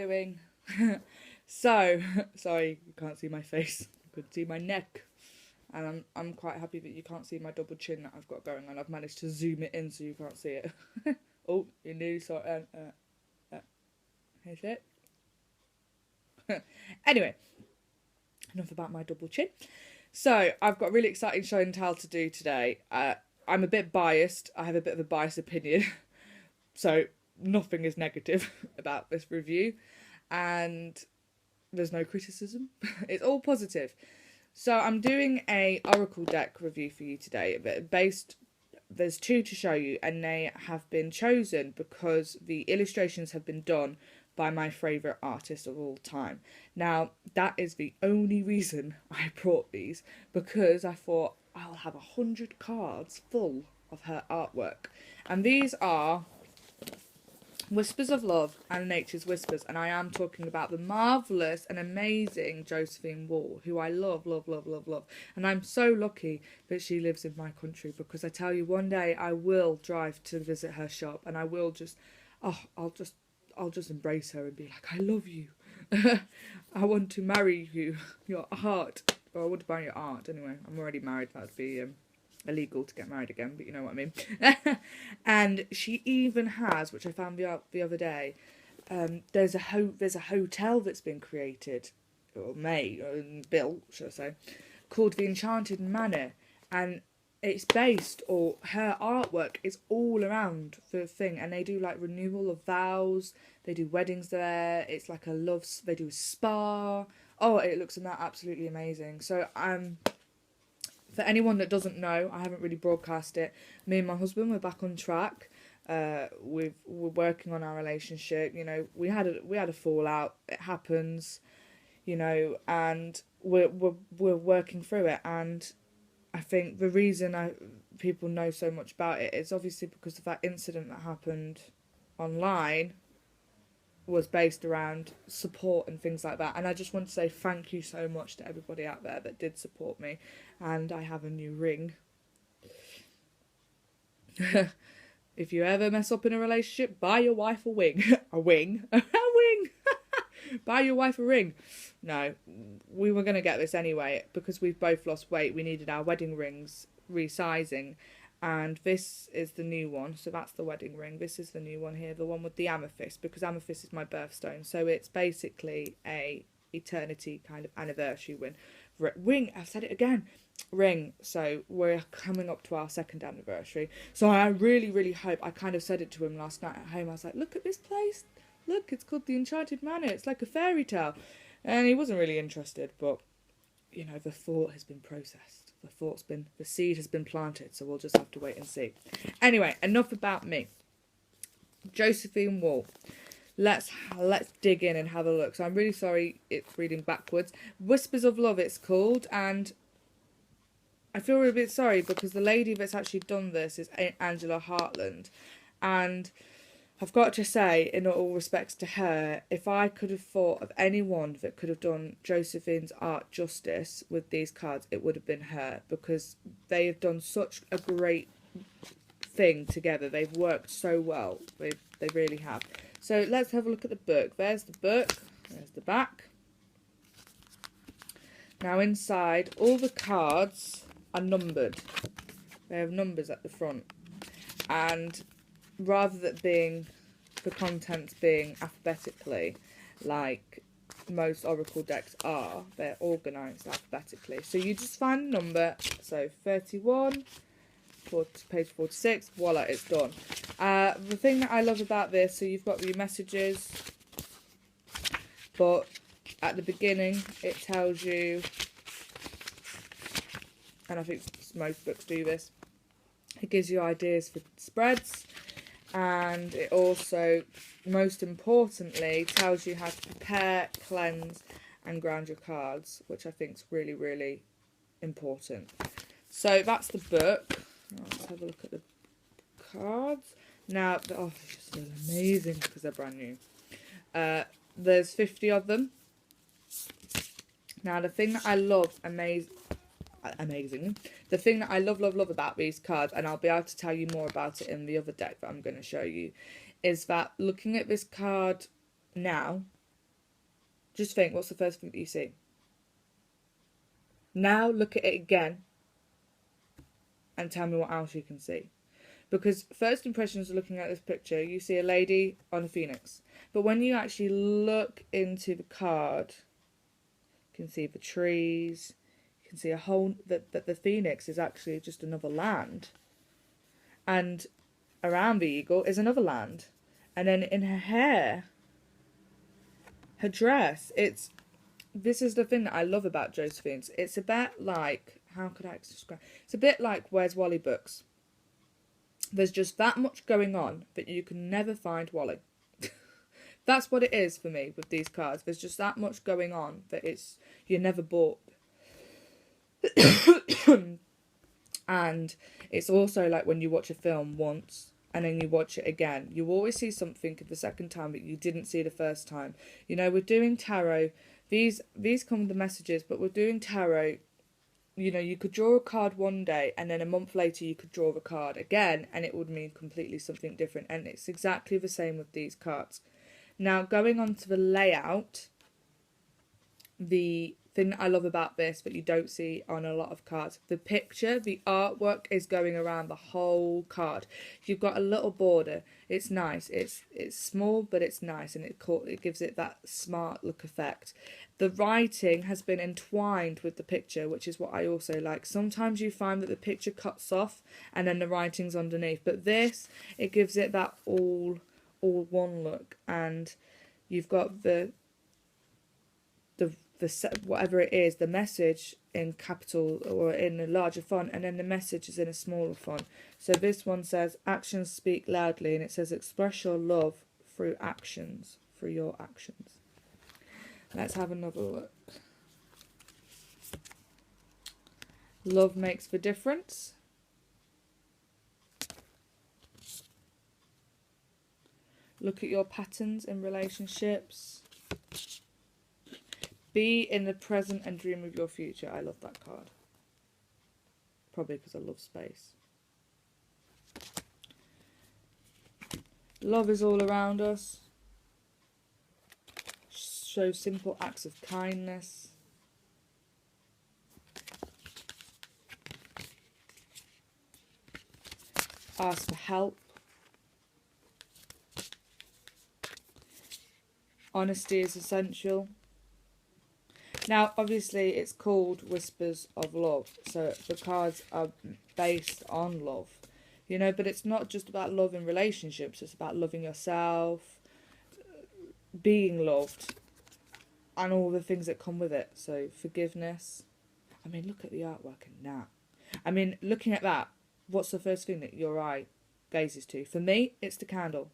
doing? So, sorry, you can't see my face. You could see my neck. And I'm quite happy that you can't see my double chin that I've got going on. I've managed to zoom it in so you can't see it. Oh, you nearly saw it. Here's it. Anyway, enough about my double chin. So, I've got a really exciting show and tell to do today. I'm a bit biased. I have a bit of a biased opinion. So, nothing is negative about this review. And there's no criticism. It's all positive. So I'm doing a Oracle deck review for you today. There's two to show you, and they have been chosen because the illustrations have been done by my favourite artist of all time. Now, that is the only reason I brought these, because I thought I'll have 100 cards full of her artwork. And these are Whispers of Love and Nature's Whispers, and I am talking about the marvellous and amazing Josephine Wall, who I love, love, love, love, love. And I'm so lucky that she lives in my country, because I tell you, one day I will drive to visit her shop, and I will just, I'll just embrace her and be like, I love you. I want to marry you, your art. Well, I want to marry your art anyway. I'm already married, that would be illegal to get married again, but you know what I mean. And she even has, which I found the other day, there's a hotel that's been created, or made, or built, should I say, called the Enchanted Manor, and it's based, or her artwork is all around the thing, and they do like renewal of vows, they do weddings there, it's like they do a spa. Oh, it looks absolutely amazing. So for anyone that doesn't know, I haven't really broadcast it. Me and my husband, we're back on track. We're working on our relationship. You know, we had a fallout. It happens, you know, and we're working through it. And I think the reason people know so much about it is obviously because of that incident that happened online, was based around support and things like that. And I just want to say thank you so much to everybody out there that did support me. And I have a new ring. If you ever mess up in a relationship, buy your wife a wing. A wing? A wing! Buy your wife a ring. No, we were going to get this anyway, because we've both lost weight. We needed our wedding rings resizing, and this is the new one. So that's the wedding ring. This is the new one here, the one with the amethyst, because amethyst is my birthstone. So it's basically a eternity kind of anniversary ring. I've said it again. Ring. So we're coming up to our second anniversary. So I really, really hope, I kind of said it to him last night at home. I was like, look at this place. Look, it's called the Enchanted Manor. It's like a fairy tale. And he wasn't really interested, but, you know, the thought has been processed. The seed has been planted, so we'll just have to wait and see. Anyway, enough about me. Josephine Wall. Let's dig in and have a look. So I'm really sorry it's reading backwards. Whispers of Love it's called, and I feel a bit sorry because the lady that's actually done this is Angela Hartland, and I've got to say, in all respects to her, if I could have thought of anyone that could have done Josephine's art justice with these cards, it would have been her, because they have done such a great thing together. They've worked so well. They really have. So let's have a look at the book. There's the book. There's the back. Now inside, all the cards are numbered. They have numbers at the front. And rather than being the contents being alphabetically like most Oracle decks are, they're organised alphabetically. So you just find a number, so 31, page 46, voila, it's done. The thing that I love about this, so you've got your messages, but at the beginning it tells you, and I think most books do this, it gives you ideas for spreads, and it also, most importantly, tells you how to prepare, cleanse and ground your cards, which I think is really, really important. So that's the book. Let's have a look at the cards. Now, they just look amazing because they're brand new. There's 50 of them. Now, the thing that I love, amazing. The thing that I love about these cards, and I'll be able to tell you more about it in the other deck that I'm going to show you, is that looking at this card now, Just think, what's the first thing that you see? Now look at it again and tell me what else you can see. Because first impressions of looking at this picture, you see a lady on a phoenix. But when you actually look into the card, you can see the trees, you can see a whole, that the phoenix is actually just another land. And around the eagle is another land. And then in her hair, her dress, this is the thing that I love about Josephine's. It's a bit like, how could I describe? It's a bit like Where's Wally books. There's just that much going on that you can never find Wally. That's what it is for me with these cards. There's just that much going on that you're never bored. And it's also like when you watch a film once and then you watch it again, you always see something the second time that you didn't see the first time. You know, we're doing tarot. These come with the messages, but we're doing tarot. You know, you could draw a card one day and then a month later you could draw a card again and it would mean completely something different. And it's exactly the same with these cards. Now, going on to the layout, the thing that I love about this that you don't see on a lot of cards, the picture, the artwork is going around the whole card. You've got a little border. It's nice. It's small, but it's nice, and it gives it that smart look effect. The writing has been entwined with the picture, which is what I also like. Sometimes you find that the picture cuts off and then the writing's underneath, but this, it gives it that all one look, and you've got the whatever it is, the message in capital or in a larger font, and then the message is in a smaller font. So this one says actions speak loudly, and it says express your love through actions, through your actions. Let's have another look. Love makes the difference. Look at your patterns in relationships. Be in the present and dream of your future. I love that card. Probably because I love space. Love is all around us. Show simple acts of kindness. Ask for help. Honesty is essential. Now, obviously, it's called Whispers of Love, so the cards are based on love, you know, but it's not just about love in relationships, it's about loving yourself, being loved, and all the things that come with it. So, forgiveness. I mean, look at the artwork in that. I mean, looking at that, what's the first thing that your eye gazes to? For me, it's the candle.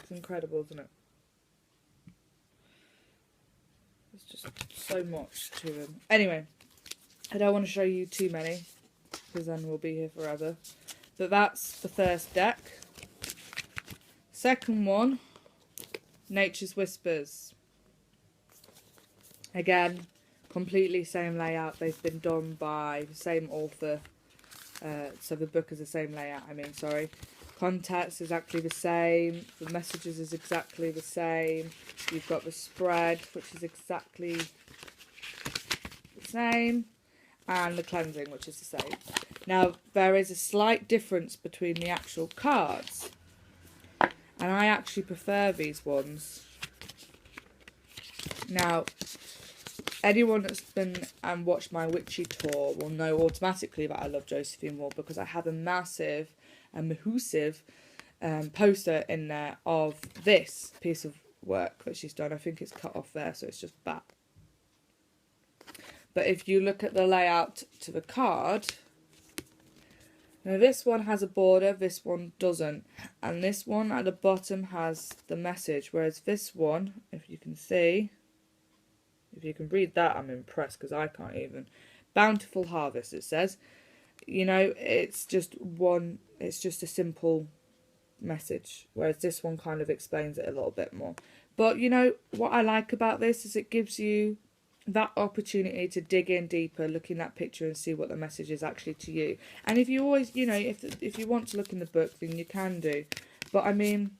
It's incredible, isn't it? There's just so much to them. Anyway, I don't want to show you too many, because then we'll be here forever. But that's the first deck. Second one, Nature's Whispers. Again, completely same layout. They've been done by the same author. So the book is the same layout, sorry. Context is exactly the same. The messages is exactly the same. You've got the spread, which is exactly the same. And the cleansing, which is the same. Now, there is a slight difference between the actual cards. And I actually prefer these ones. Now, anyone that's been and watched my witchy tour will know automatically that I love Josephine Ward, because I have a massive and massive poster in there of this piece of work that she's done. I think it's cut off there, so it's just that. But if you look at the layout to the card, now this one has a border, this one doesn't. And this one at the bottom has the message, whereas this one, if you can see, if you can read that, I'm impressed, because I can't even. Bountiful harvest, it says. You know, it's just a simple message, whereas this one kind of explains it a little bit more. But, you know, what I like about this is it gives you that opportunity to dig in deeper, look in that picture and see what the message is actually to you. And if you always, you know, if you want to look in the book, then you can do. But I mean,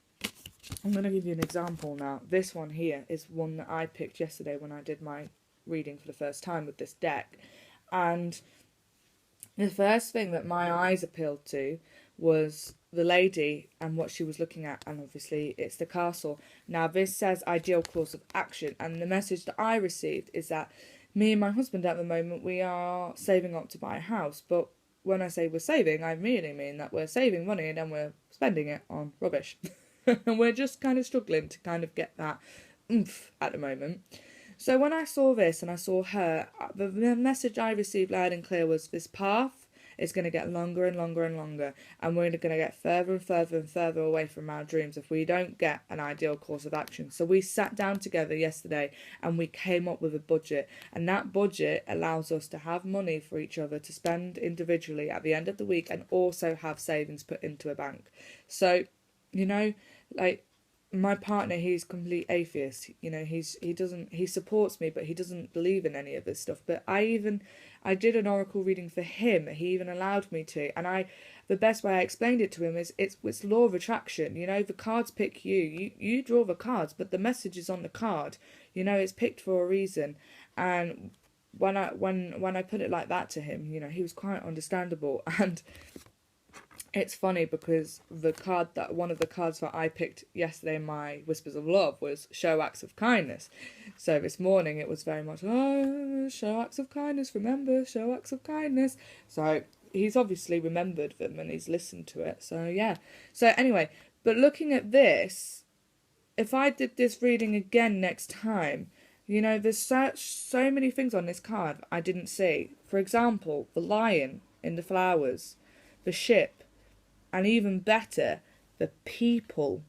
I'm going to give you an example now. This one here is one that I picked yesterday when I did my reading for the first time with this deck. And the first thing that my eyes appealed to was the lady and what she was looking at, and obviously it's the castle. Now this says ideal course of action, and the message that I received is that me and my husband at the moment, we are saving up to buy a house. But when I say we're saving, I really mean that we're saving money and then we're spending it on rubbish. And we're just kind of struggling to kind of get that oomph at the moment. So when I saw this and I saw her, the message I received loud and clear was this path is going to get longer and longer and longer, and we're going to get further and further and further away from our dreams if we don't get an ideal course of action. So we sat down together yesterday and we came up with a budget, and that budget allows us to have money for each other to spend individually at the end of the week, and also have savings put into a bank. So, you know, like, my partner, he's complete atheist. You know, he supports me, but he doesn't believe in any of this stuff. But I did an oracle reading for him. He even allowed me to, and the best way I explained it to him is it's law of attraction. You know, the cards pick you. You draw the cards, but the message is on the card. You know, it's picked for a reason. And when I put it like that to him, you know, he was quite understandable. And it's funny because one of the cards that I picked yesterday in my Whispers of Love was show acts of kindness. So this morning it was very much, oh, show acts of kindness, remember, show acts of kindness. So he's obviously remembered them and he's listened to it. So yeah. So anyway, but looking at this, if I did this reading again next time, you know, there's so many things on this card I didn't see. For example, the lion in the flowers, the ship, and even better, the people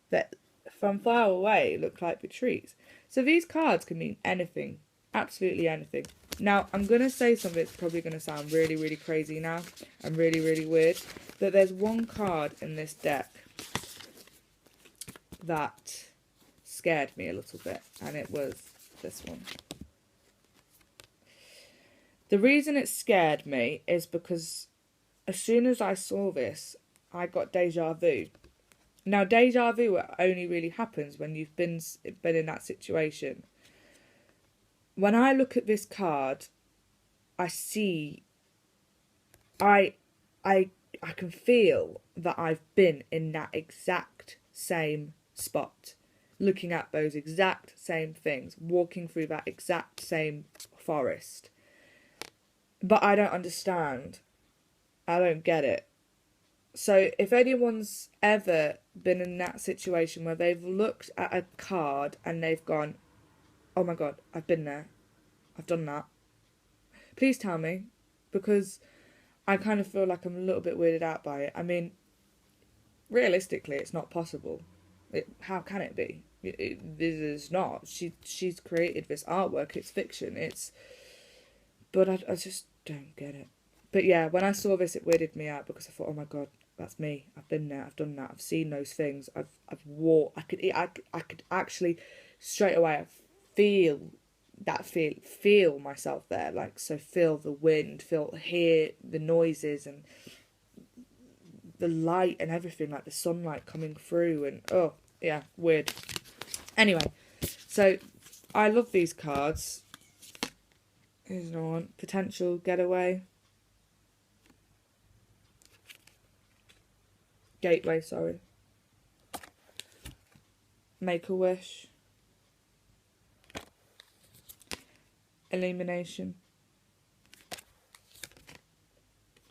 that from far away look like the trees. So these cards can mean anything, absolutely anything. Now, I'm going to say something that's probably going to sound really, really crazy now, and really, really weird, that there's one card in this deck that scared me a little bit, and it was this one. The reason it scared me is because as soon as I saw this, I got deja vu. Now, deja vu only really happens when you've been in that situation. When I look at this card, I see, I can feel that I've been in that exact same spot, looking at those exact same things, walking through that exact same forest. But I don't understand. I don't get it. So if anyone's ever been in that situation where they've looked at a card and they've gone, oh my God, I've been there, I've done that, please tell me, because I kind of feel like I'm a little bit weirded out by it. I mean, realistically, it's not possible. How can it be? This is not. She's created this artwork. It's fiction. But I just don't get it. But yeah, when I saw this, it weirded me out because I thought, oh my God, that's me. I've been there. I've done that. I've seen those things. I've walked. I could actually straight away feel myself there. Like, so feel the wind, hear the noises and the light and everything, like the sunlight coming through, and oh yeah, weird. Anyway, so I love these cards. Here's another one. Potential getaway. Gateway, sorry. Make a wish. Illumination.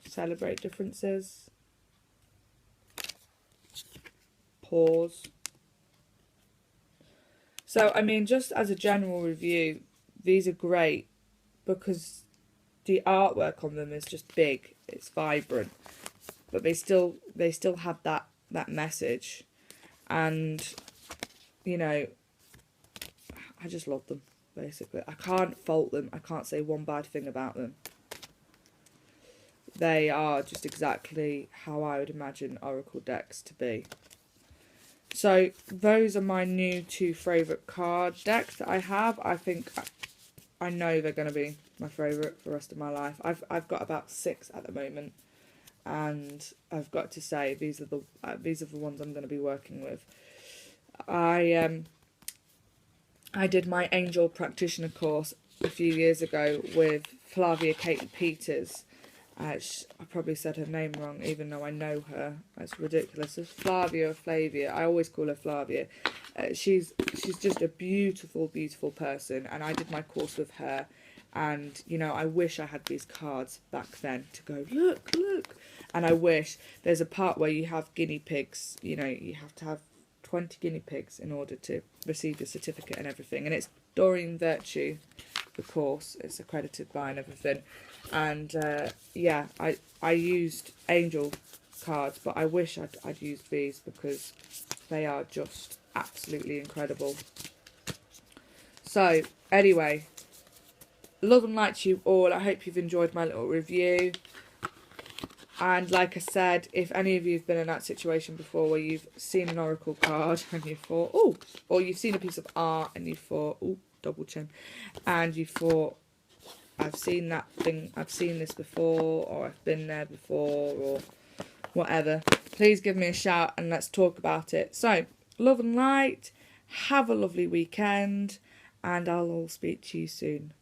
Celebrate differences. Pause. So, I mean, just as a general review, these are great because the artwork on them is just big. It's vibrant. But they still have that message, and you know, I just love them. Basically, I can't fault them. I can't say one bad thing about them. They are just exactly how I would imagine oracle decks to be. So those are my new 2 favourite card decks that I have. I think I know they're going to be my favourite for the rest of my life. I've got about 6 at the moment, and I've got to say these are the ones I'm going to be working with. I did my Angel Practitioner course a few years ago with Flavia Kate Peters. I probably said her name wrong, even though I know her. That's ridiculous. It's Flavia or Flavia. I always call her Flavia. She's just a beautiful, beautiful person, and I did my course with her. And, you know, I wish I had these cards back then to go, look, look. And I wish there's a part where you have guinea pigs. You know, you have to have 20 guinea pigs in order to receive your certificate and everything. And it's Doreen Virtue, the course. It's accredited by and everything. And yeah, I used Angel cards, but I wish I'd used these because they are just absolutely incredible. So anyway, love and light to you all. I hope you've enjoyed my little review. And like I said, if any of you have been in that situation before where you've seen an oracle card and you thought, oh, or you've seen a piece of art and you thought, oh, double chin, and you thought, I've seen that thing, I've seen this before, or I've been there before, or whatever, please give me a shout and let's talk about it. So, love and light, have a lovely weekend, and I'll all speak to you soon.